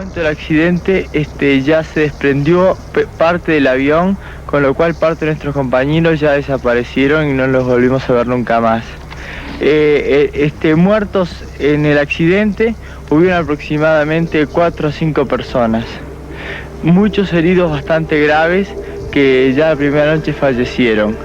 momento del accidente ya se desprendió parte del avión, con lo cual parte de nuestros compañeros ya desaparecieron y no los volvimos a ver nunca más. Muertos en el accidente hubieron aproximadamente 4 o 5 personas. Muchos heridos bastante graves que ya la primera noche fallecieron.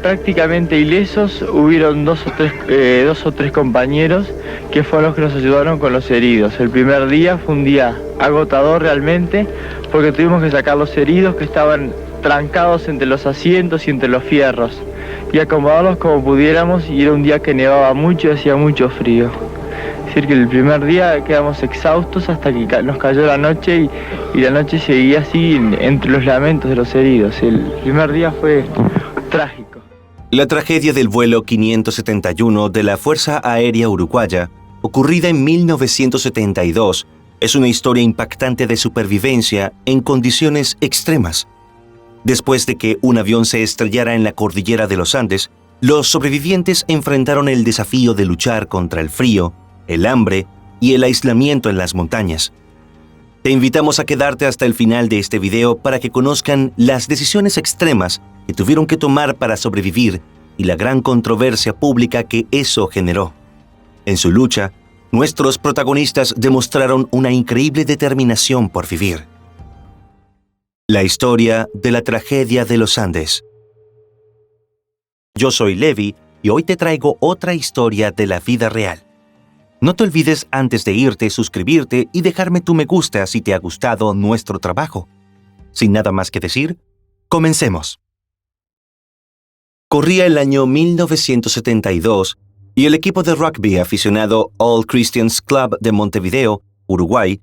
Prácticamente ilesos hubieron dos o tres compañeros que fueron los que nos ayudaron con los heridos. El primer día fue un día agotador realmente porque tuvimos que sacar los heridos que estaban trancados entre los asientos y entre los fierros y acomodarlos como pudiéramos, y era un día que nevaba mucho y hacía mucho frío. Es decir que el primer día quedamos exhaustos hasta que nos cayó la noche y la noche seguía así entre los lamentos de los heridos. El primer día fue trágico. La tragedia del vuelo 571 de la Fuerza Aérea Uruguaya, ocurrida en 1972, es una historia impactante de supervivencia en condiciones extremas. Después de que un avión se estrellara en la cordillera de los Andes, los sobrevivientes enfrentaron el desafío de luchar contra el frío, el hambre y el aislamiento en las montañas. Te invitamos a quedarte hasta el final de este video para que conozcan las decisiones extremas que tuvieron que tomar para sobrevivir y la gran controversia pública que eso generó. En su lucha, nuestros protagonistas demostraron una increíble determinación por vivir. La historia de la tragedia de los Andes. Yo soy Levi y hoy te traigo otra historia de la vida real. No te olvides antes de irte suscribirte y dejarme tu me gusta si te ha gustado nuestro trabajo. Sin nada más que decir, comencemos. Corría el año 1972 y el equipo de rugby aficionado All Christians Club de Montevideo, Uruguay,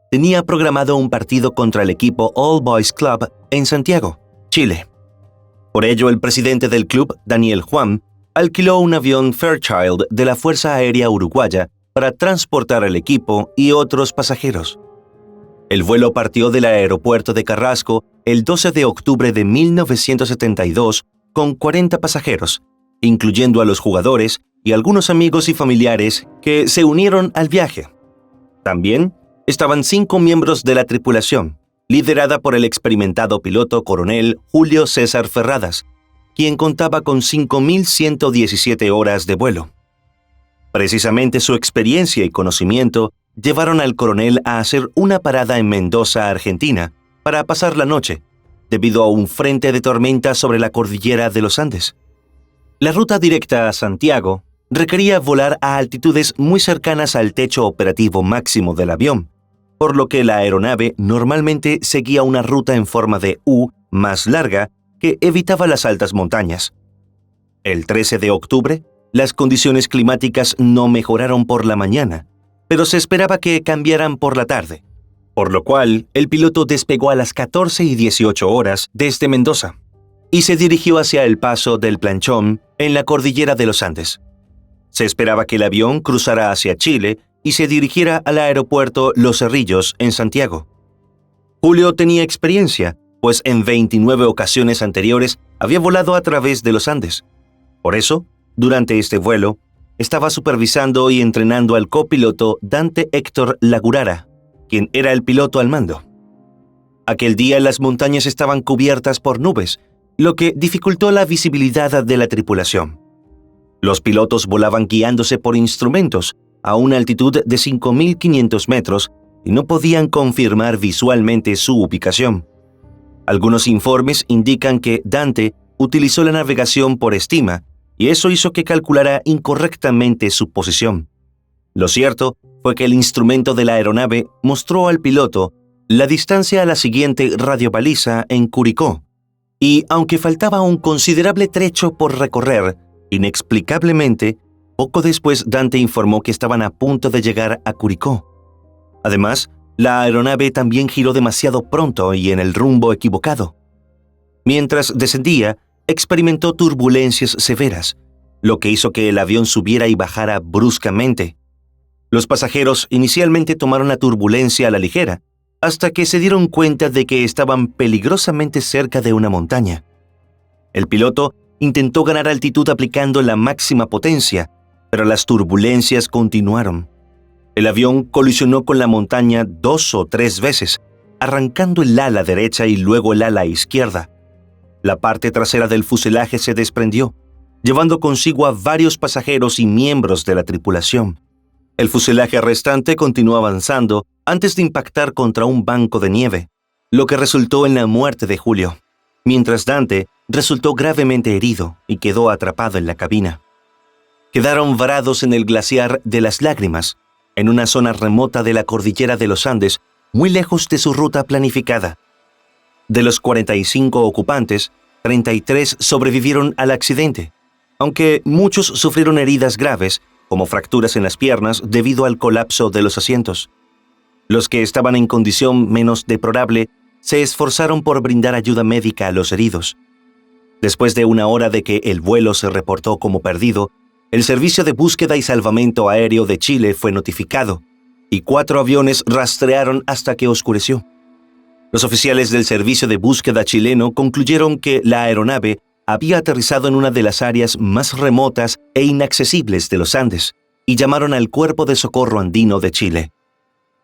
tenía programado un partido contra el equipo All Boys Club en Santiago, Chile. Por ello, el presidente del club, Daniel Juan, alquiló un avión Fairchild de la Fuerza Aérea Uruguaya para transportar al equipo y otros pasajeros. El vuelo partió del aeropuerto de Carrasco el 12 de octubre de 1972 con 40 pasajeros, incluyendo a los jugadores y algunos amigos y familiares que se unieron al viaje. También estaban 5 miembros de la tripulación, liderada por el experimentado piloto coronel Julio César Ferradas, quien contaba con 5.117 horas de vuelo. Precisamente su experiencia y conocimiento llevaron al coronel a hacer una parada en Mendoza, Argentina, para pasar la noche, debido a un frente de tormenta sobre la cordillera de los Andes. La ruta directa a Santiago requería volar a altitudes muy cercanas al techo operativo máximo del avión, por lo que la aeronave normalmente seguía una ruta en forma de U más larga que evitaba las altas montañas. El 13 de octubre, las condiciones climáticas no mejoraron por la mañana, pero se esperaba que cambiaran por la tarde, por lo cual el piloto despegó a las 14:18 horas desde Mendoza y se dirigió hacia el Paso del Planchón en la cordillera de los Andes. Se esperaba que el avión cruzara hacia Chile y se dirigiera al aeropuerto Los Cerrillos en Santiago. Julio tenía experiencia, pues en 29 ocasiones anteriores había volado a través de los Andes. Por eso, durante este vuelo, estaba supervisando y entrenando al copiloto Dante Héctor Lagurara, quien era el piloto al mando. Aquel día las montañas estaban cubiertas por nubes, lo que dificultó la visibilidad de la tripulación. Los pilotos volaban guiándose por instrumentos a una altitud de 5.500 metros y no podían confirmar visualmente su ubicación. Algunos informes indican que Dante utilizó la navegación por estima y eso hizo que calculara incorrectamente su posición. Lo cierto fue que el instrumento de la aeronave mostró al piloto la distancia a la siguiente radiobaliza en Curicó, y aunque faltaba un considerable trecho por recorrer, inexplicablemente, poco después Dante informó que estaban a punto de llegar a Curicó. Además, la aeronave también giró demasiado pronto y en el rumbo equivocado. Mientras descendía, experimentó turbulencias severas, lo que hizo que el avión subiera y bajara bruscamente. Los pasajeros inicialmente tomaron la turbulencia a la ligera, hasta que se dieron cuenta de que estaban peligrosamente cerca de una montaña. El piloto intentó ganar altitud aplicando la máxima potencia, pero las turbulencias continuaron. El avión colisionó con la montaña 2 o 3 veces, arrancando el ala derecha y luego el ala izquierda. La parte trasera del fuselaje se desprendió, llevando consigo a varios pasajeros y miembros de la tripulación. El fuselaje restante continuó avanzando antes de impactar contra un banco de nieve, lo que resultó en la muerte de Julio, mientras Dante resultó gravemente herido y quedó atrapado en la cabina. Quedaron varados en el glaciar de las Lágrimas, en una zona remota de la cordillera de los Andes, muy lejos de su ruta planificada. De los 45 ocupantes, 33 sobrevivieron al accidente, aunque muchos sufrieron heridas graves, como fracturas en las piernas debido al colapso de los asientos. Los que estaban en condición menos deplorable se esforzaron por brindar ayuda médica a los heridos. Después de una hora de que el vuelo se reportó como perdido, el Servicio de Búsqueda y Salvamento Aéreo de Chile fue notificado, y 4 aviones rastrearon hasta que oscureció. Los oficiales del Servicio de Búsqueda chileno concluyeron que la aeronave había aterrizado en una de las áreas más remotas e inaccesibles de los Andes y llamaron al Cuerpo de Socorro Andino de Chile.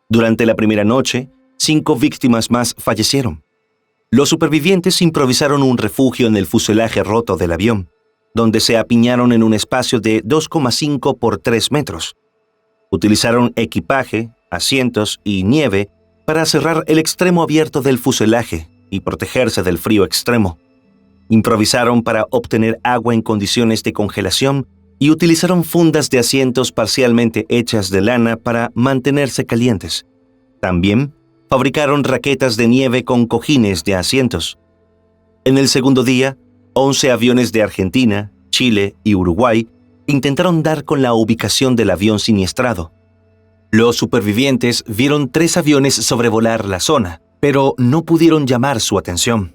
Durante la primera noche, 5 víctimas más fallecieron. Los supervivientes improvisaron un refugio en el fuselaje roto del avión, donde se apiñaron en un espacio de 2,5 por 3 metros. Utilizaron equipaje, asientos y nieve para cerrar el extremo abierto del fuselaje y protegerse del frío extremo. Improvisaron para obtener agua en condiciones de congelación y utilizaron fundas de asientos parcialmente hechas de lana para mantenerse calientes. También fabricaron raquetas de nieve con cojines de asientos. En el segundo día, 11 aviones de Argentina, Chile y Uruguay intentaron dar con la ubicación del avión siniestrado. Los supervivientes vieron 3 aviones sobrevolar la zona, pero no pudieron llamar su atención.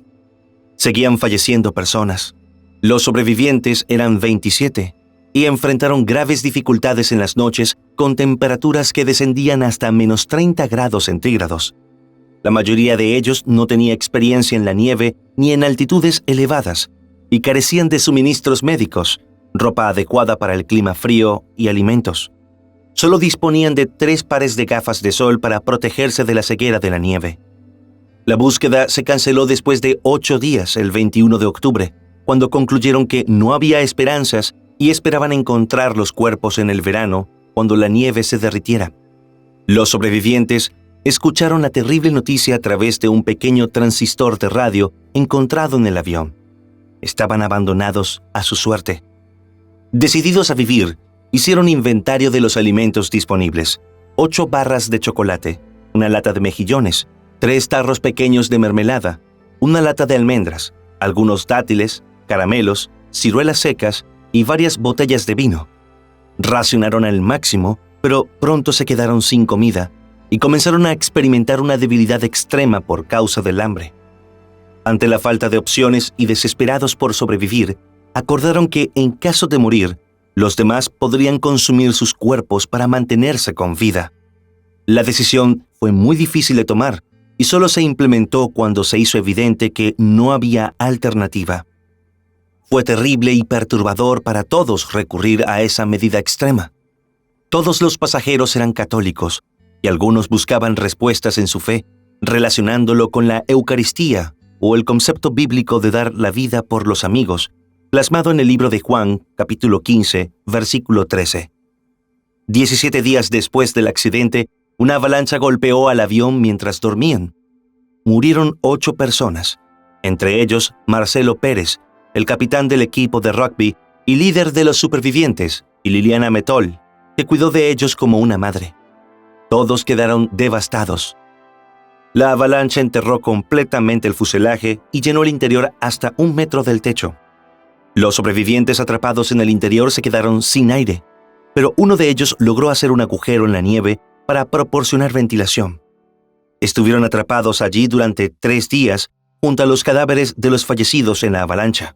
Seguían falleciendo personas. Los sobrevivientes eran 27 y enfrentaron graves dificultades en las noches con temperaturas que descendían hasta menos 30 grados centígrados. La mayoría de ellos no tenía experiencia en la nieve ni en altitudes elevadas y carecían de suministros médicos, ropa adecuada para el clima frío y alimentos. Solo disponían de 3 pares de gafas de sol para protegerse de la ceguera de la nieve. La búsqueda se canceló después de 8 días, el 21 de octubre, cuando concluyeron que no había esperanzas y esperaban encontrar los cuerpos en el verano, cuando la nieve se derritiera. Los sobrevivientes escucharon la terrible noticia a través de un pequeño transistor de radio encontrado en el avión. Estaban abandonados a su suerte. Decididos a vivir, hicieron inventario de los alimentos disponibles: 8 barras de chocolate, una lata de mejillones, 3 tarros pequeños de mermelada, una lata de almendras, algunos dátiles, caramelos, ciruelas secas y varias botellas de vino. Racionaron al máximo, pero pronto se quedaron sin comida y comenzaron a experimentar una debilidad extrema por causa del hambre. Ante la falta de opciones y desesperados por sobrevivir, acordaron que en caso de morir, los demás podrían consumir sus cuerpos para mantenerse con vida. La decisión fue muy difícil de tomar y solo se implementó cuando se hizo evidente que no había alternativa. Fue terrible y perturbador para todos recurrir a esa medida extrema. Todos los pasajeros eran católicos y algunos buscaban respuestas en su fe, relacionándolo con la Eucaristía o el concepto bíblico de dar la vida por los amigos, plasmado en el libro de Juan, capítulo 15, versículo 13. 17 días después del accidente, una avalancha golpeó al avión mientras dormían. Murieron 8 personas, entre ellos Marcelo Pérez, el capitán del equipo de rugby y líder de los supervivientes, y Liliana Metol, que cuidó de ellos como una madre. Todos quedaron devastados. La avalancha enterró completamente el fuselaje y llenó el interior hasta 1 metro del techo. Los sobrevivientes atrapados en el interior se quedaron sin aire, pero uno de ellos logró hacer un agujero en la nieve para proporcionar ventilación. Estuvieron atrapados allí durante 3 días junto a los cadáveres de los fallecidos en la avalancha.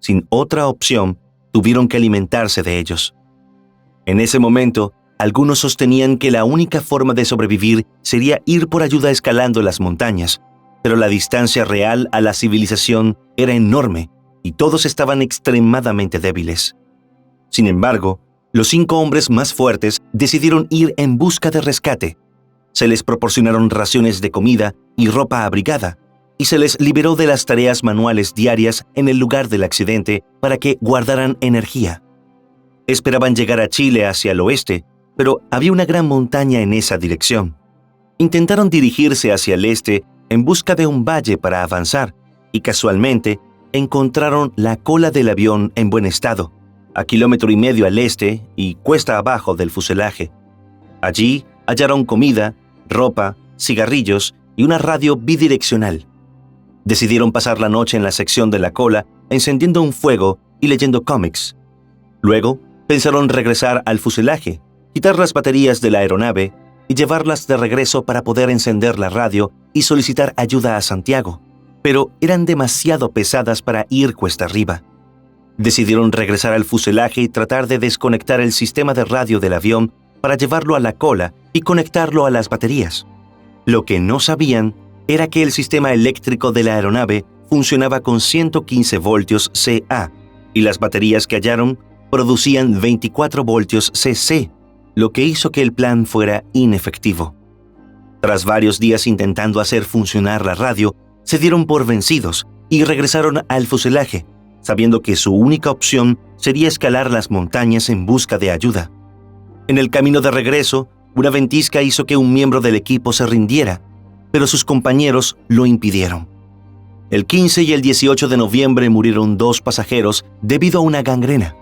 Sin otra opción, tuvieron que alimentarse de ellos. En ese momento, algunos sostenían que la única forma de sobrevivir sería ir por ayuda escalando las montañas, pero la distancia real a la civilización era enorme y todos estaban extremadamente débiles. Sin embargo, Los 5 hombres más fuertes decidieron ir en busca de rescate. Se les proporcionaron raciones de comida y ropa abrigada, y se les liberó de las tareas manuales diarias en el lugar del accidente para que guardaran energía. Esperaban llegar a Chile hacia el oeste, pero había una gran montaña en esa dirección. Intentaron dirigirse hacia el este en busca de un valle para avanzar, y casualmente encontraron la cola del avión en buen estado, a 1,5 kilómetros al este y cuesta abajo del fuselaje. Allí hallaron comida, ropa, cigarrillos y una radio bidireccional. Decidieron pasar la noche en la sección de la cola, encendiendo un fuego y leyendo cómics. Luego, pensaron regresar al fuselaje, quitar las baterías de la aeronave y llevarlas de regreso para poder encender la radio y solicitar ayuda a Santiago, pero eran demasiado pesadas para ir cuesta arriba. Decidieron regresar al fuselaje y tratar de desconectar el sistema de radio del avión para llevarlo a la cola y conectarlo a las baterías. Lo que no sabían era que el sistema eléctrico de la aeronave funcionaba con 115 voltios CA y las baterías que hallaron producían 24 voltios CC, lo que hizo que el plan fuera inefectivo. Tras varios días intentando hacer funcionar la radio, se dieron por vencidos y regresaron al fuselaje, sabiendo que su única opción sería escalar las montañas en busca de ayuda. En el camino de regreso, una ventisca hizo que un miembro del equipo se rindiera, pero sus compañeros lo impidieron. El 15 y el 18 de noviembre murieron 2 pasajeros debido a una gangrena.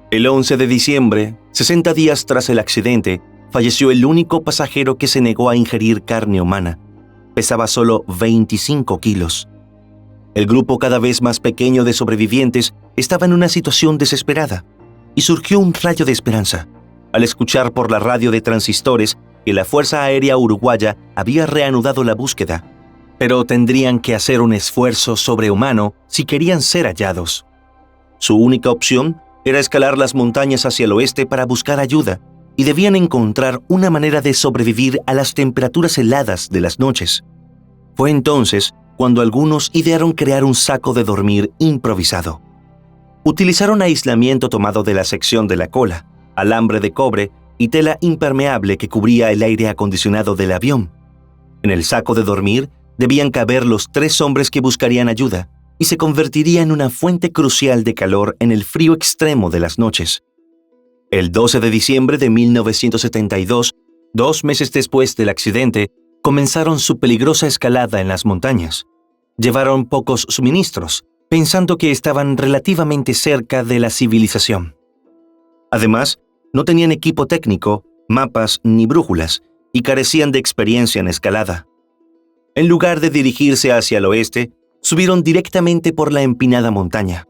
El 11 de diciembre, 60 días tras el accidente, falleció el único pasajero que se negó a ingerir carne humana. Pesaba solo 25 kilos. El grupo cada vez más pequeño de sobrevivientes estaba en una situación desesperada, y surgió un rayo de esperanza al escuchar por la radio de transistores que la Fuerza Aérea Uruguaya había reanudado la búsqueda, pero tendrían que hacer un esfuerzo sobrehumano si querían ser hallados. Su única opción era escalar las montañas hacia el oeste para buscar ayuda, y debían encontrar una manera de sobrevivir a las temperaturas heladas de las noches. Fue entonces cuando algunos idearon crear un saco de dormir improvisado. Utilizaron aislamiento tomado de la sección de la cola, alambre de cobre y tela impermeable que cubría el aire acondicionado del avión. En el saco de dormir debían caber los 3 hombres que buscarían ayuda y se convertiría en una fuente crucial de calor en el frío extremo de las noches. El 12 de diciembre de 1972, 2 meses después del accidente, comenzaron su peligrosa escalada en las montañas. Llevaron pocos suministros, pensando que estaban relativamente cerca de la civilización. Además, no tenían equipo técnico, mapas ni brújulas, y carecían de experiencia en escalada. En lugar de dirigirse hacia el oeste, subieron directamente por la empinada montaña.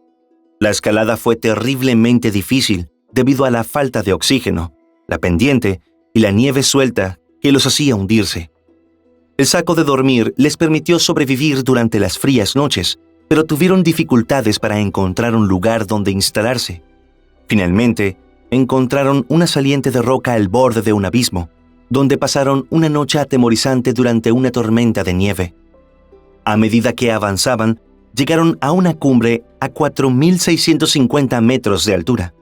La escalada fue terriblemente difícil debido a la falta de oxígeno, la pendiente y la nieve suelta que los hacía hundirse. El saco de dormir les permitió sobrevivir durante las frías noches, pero tuvieron dificultades para encontrar un lugar donde instalarse. Finalmente, encontraron una saliente de roca al borde de un abismo, donde pasaron una noche atemorizante durante una tormenta de nieve. A medida que avanzaban, llegaron a una cumbre a 4.650 metros de altura,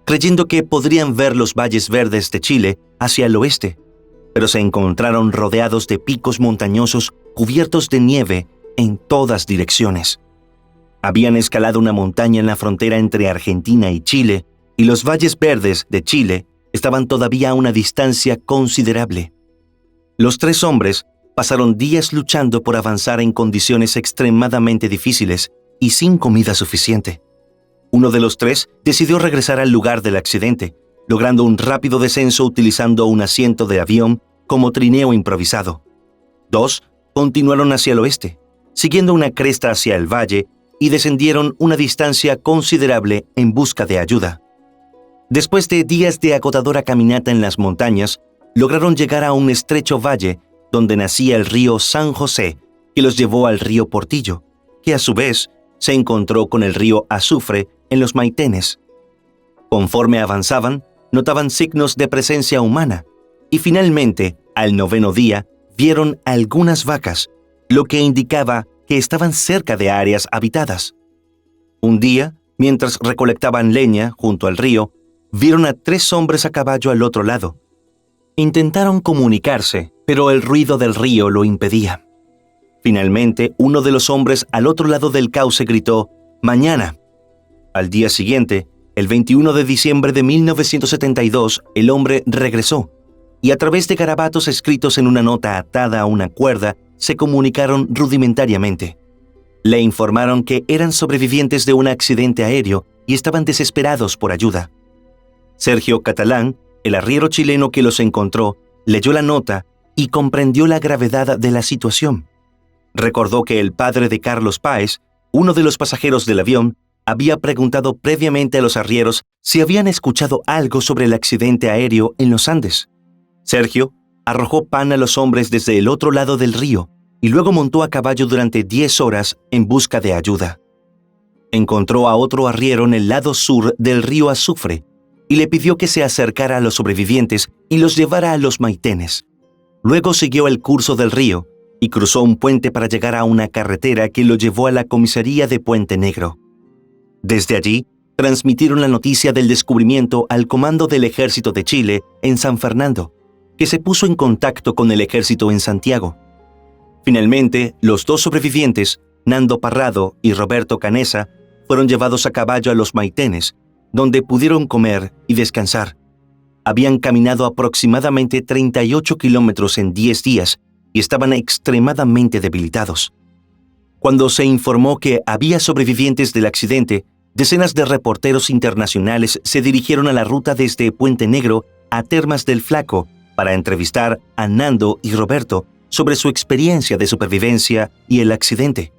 creyendo que podrían ver los valles verdes de Chile hacia el oeste, pero se encontraron rodeados de picos montañosos cubiertos de nieve en todas direcciones. Habían escalado una montaña en la frontera entre Argentina y Chile, y los valles verdes de Chile estaban todavía a una distancia considerable. Los 3 hombres pasaron días luchando por avanzar en condiciones extremadamente difíciles y sin comida suficiente. Uno de los 3 decidió regresar al lugar del accidente, logrando un rápido descenso utilizando un asiento de avión como trineo improvisado. 2 continuaron hacia el oeste, siguiendo una cresta hacia el valle, y descendieron una distancia considerable en busca de ayuda. Después de días de agotadora caminata en las montañas, lograron llegar a un estrecho valle donde nacía el río San José, que los llevó al río Portillo, que a su vez se encontró con el río Azufre en los Maitenes. Conforme avanzaban, notaban signos de presencia humana, y finalmente, al 9º día, vieron algunas vacas, lo que indicaba que estaban cerca de áreas habitadas. Un día, mientras recolectaban leña junto al río, vieron a 3 hombres a caballo al otro lado. Intentaron comunicarse, pero el ruido del río lo impedía. Finalmente, uno de los hombres al otro lado del cauce gritó: «¡Mañana!». Al día siguiente, el 21 de diciembre de 1972, el hombre regresó, y a través de garabatos escritos en una nota atada a una cuerda, se comunicaron rudimentariamente. Le informaron que eran sobrevivientes de un accidente aéreo y estaban desesperados por ayuda. Sergio Catalán, el arriero chileno que los encontró, leyó la nota y comprendió la gravedad de la situación. Recordó que el padre de Carlos Páez, uno de los pasajeros del avión, había preguntado previamente a los arrieros si habían escuchado algo sobre el accidente aéreo en los Andes. Sergio arrojó pan a los hombres desde el otro lado del río y luego montó a caballo durante 10 horas en busca de ayuda. Encontró a otro arriero en el lado sur del río Azufre y le pidió que se acercara a los sobrevivientes y los llevara a los Maitenes. Luego siguió el curso del río y cruzó un puente para llegar a una carretera que lo llevó a la comisaría de Puente Negro. Desde allí, transmitieron la noticia del descubrimiento al Comando del Ejército de Chile en San Fernando, que se puso en contacto con el ejército en Santiago. Finalmente, los 2 sobrevivientes, Nando Parrado y Roberto Canessa, fueron llevados a caballo a los Maitenes, donde pudieron comer y descansar. Habían caminado aproximadamente 38 kilómetros en 10 días y estaban extremadamente debilitados. Cuando se informó que había sobrevivientes del accidente, decenas de reporteros internacionales se dirigieron a la ruta desde Puente Negro a Termas del Flaco para entrevistar a Nando y Roberto sobre su experiencia de supervivencia y el accidente.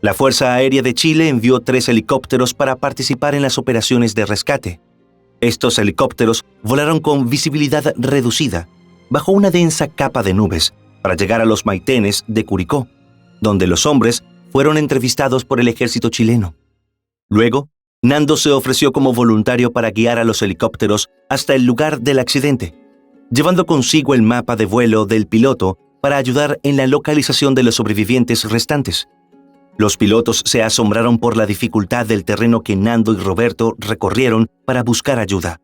La Fuerza Aérea de Chile envió 3 helicópteros para participar en las operaciones de rescate. Estos helicópteros volaron con visibilidad reducida, bajo una densa capa de nubes, para llegar a los Maitenes de Curicó, donde los hombres fueron entrevistados por el ejército chileno. Luego, Nando se ofreció como voluntario para guiar a los helicópteros hasta el lugar del accidente, llevando consigo el mapa de vuelo del piloto para ayudar en la localización de los sobrevivientes restantes. Los pilotos se asombraron por la dificultad del terreno que Nando y Roberto recorrieron para buscar ayuda.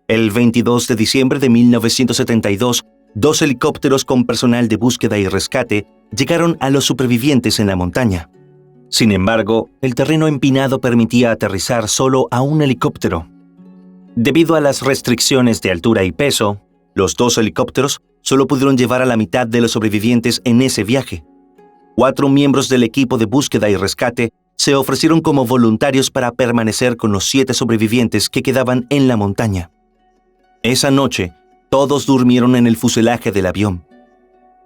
El 22 de diciembre de 1972, 2 helicópteros con personal de búsqueda y rescate llegaron a los supervivientes en la montaña. Sin embargo, el terreno empinado permitía aterrizar solo a un helicóptero. Debido a las restricciones de altura y peso, los 2 helicópteros solo pudieron llevar a la mitad de los sobrevivientes en ese viaje. 4 miembros del equipo de búsqueda y rescate se ofrecieron como voluntarios para permanecer con los 7 sobrevivientes que quedaban en la montaña. Esa noche, todos durmieron en el fuselaje del avión.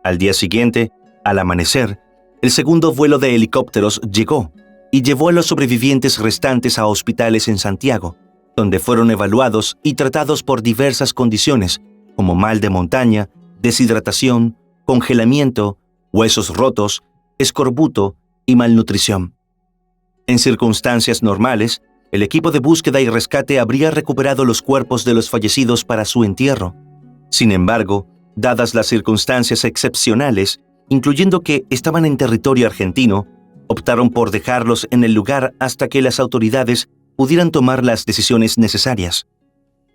Al día siguiente, al amanecer, el segundo vuelo de helicópteros llegó y llevó a los sobrevivientes restantes a hospitales en Santiago, donde fueron evaluados y tratados por diversas condiciones, como mal de montaña, deshidratación, congelamiento, huesos rotos, escorbuto y malnutrición. En circunstancias normales, el equipo de búsqueda y rescate habría recuperado los cuerpos de los fallecidos para su entierro. Sin embargo, dadas las circunstancias excepcionales, incluyendo que estaban en territorio argentino, optaron por dejarlos en el lugar hasta que las autoridades pudieran tomar las decisiones necesarias.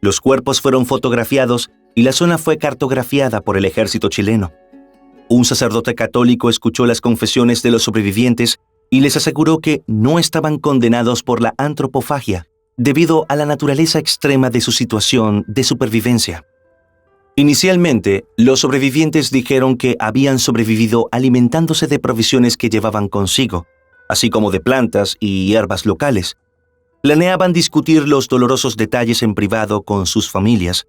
Los cuerpos fueron fotografiados y la zona fue cartografiada por el ejército chileno. Un sacerdote católico escuchó las confesiones de los sobrevivientes y les aseguró que no estaban condenados por la antropofagia, debido a la naturaleza extrema de su situación de supervivencia. Inicialmente, los sobrevivientes dijeron que habían sobrevivido alimentándose de provisiones que llevaban consigo, así como de plantas y hierbas locales. Planeaban discutir los dolorosos detalles en privado con sus familias.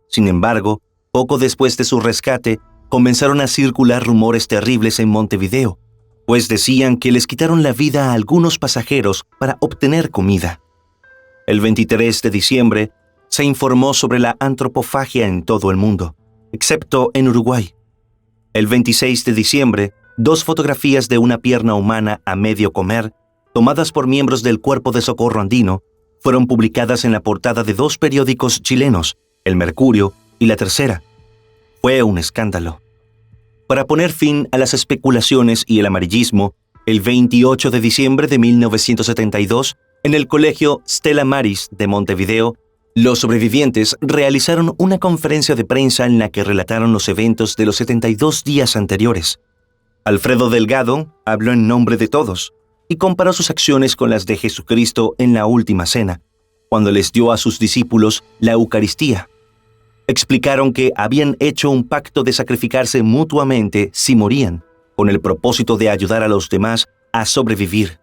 Sin embargo, poco después de su rescate, comenzaron a circular rumores terribles en Montevideo, pues decían que les quitaron la vida a algunos pasajeros para obtener comida. El 23 de diciembre, se informó sobre la antropofagia en todo el mundo, excepto en Uruguay. El 26 de diciembre, 2 fotografías de una pierna humana a medio comer, tomadas por miembros del Cuerpo de Socorro Andino, fueron publicadas en la portada de 2 periódicos chilenos, El Mercurio y La Tercera. Fue un escándalo. Para poner fin a las especulaciones y el amarillismo, el 28 de diciembre de 1972, en el colegio Stella Maris de Montevideo, Los sobrevivientes realizaron una conferencia de prensa en la que relataron los eventos de los 72 días anteriores. Alfredo Delgado habló en nombre de todos y comparó sus acciones con las de Jesucristo en la última cena, cuando les dio a sus discípulos la Eucaristía. Explicaron que habían hecho un pacto de sacrificarse mutuamente si morían, con el propósito de ayudar a los demás a sobrevivir.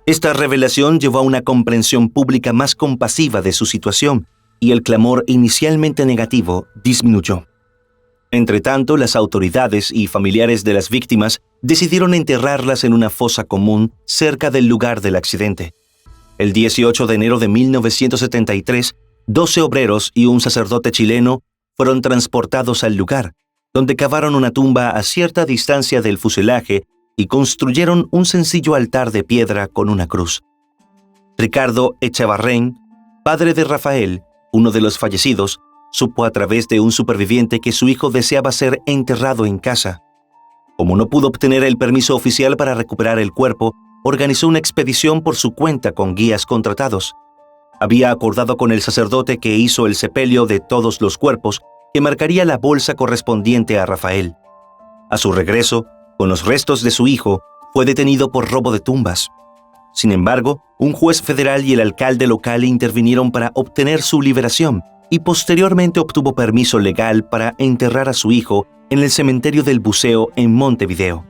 Esta revelación llevó a una comprensión pública más compasiva de su situación y el clamor inicialmente negativo disminuyó. Entretanto, las autoridades y familiares de las víctimas decidieron enterrarlas en una fosa común cerca del lugar del accidente. El 18 de enero de 1973, 12 obreros y un sacerdote chileno fueron transportados al lugar, donde cavaron una tumba a cierta distancia del fuselaje y construyeron un sencillo altar de piedra con una cruz. Ricardo Echavarren, padre de Rafael, uno de los fallecidos, supo a través de un superviviente que su hijo deseaba ser enterrado en casa. Como no pudo obtener el permiso oficial para recuperar el cuerpo, organizó una expedición por su cuenta con guías contratados. Había acordado con el sacerdote que hizo el sepelio de todos los cuerpos, que marcaría la bolsa correspondiente a Rafael. A su regreso, con los restos de su hijo, fue detenido por robo de tumbas. Sin embargo, un juez federal y el alcalde local intervinieron para obtener su liberación y posteriormente obtuvo permiso legal para enterrar a su hijo en el cementerio del Buceo en Montevideo.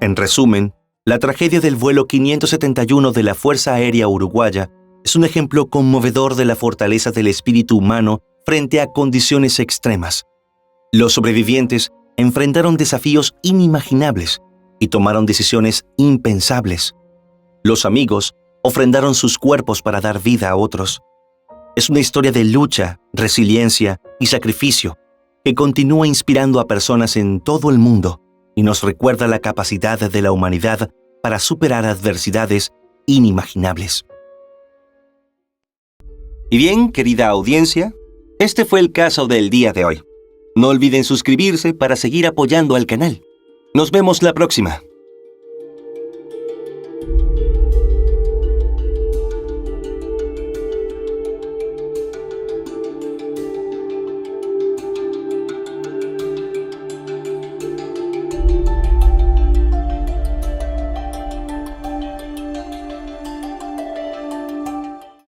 En resumen, la tragedia del vuelo 571 de la Fuerza Aérea Uruguaya es un ejemplo conmovedor de la fortaleza del espíritu humano frente a condiciones extremas. Los sobrevivientes enfrentaron desafíos inimaginables y tomaron decisiones impensables. Los amigos ofrendaron sus cuerpos para dar vida a otros. Es una historia de lucha, resiliencia y sacrificio que continúa inspirando a personas en todo el mundo y nos recuerda la capacidad de la humanidad para superar adversidades inimaginables. Y bien, querida audiencia, este fue el caso del día de hoy. No olviden suscribirse para seguir apoyando al canal. Nos vemos la próxima.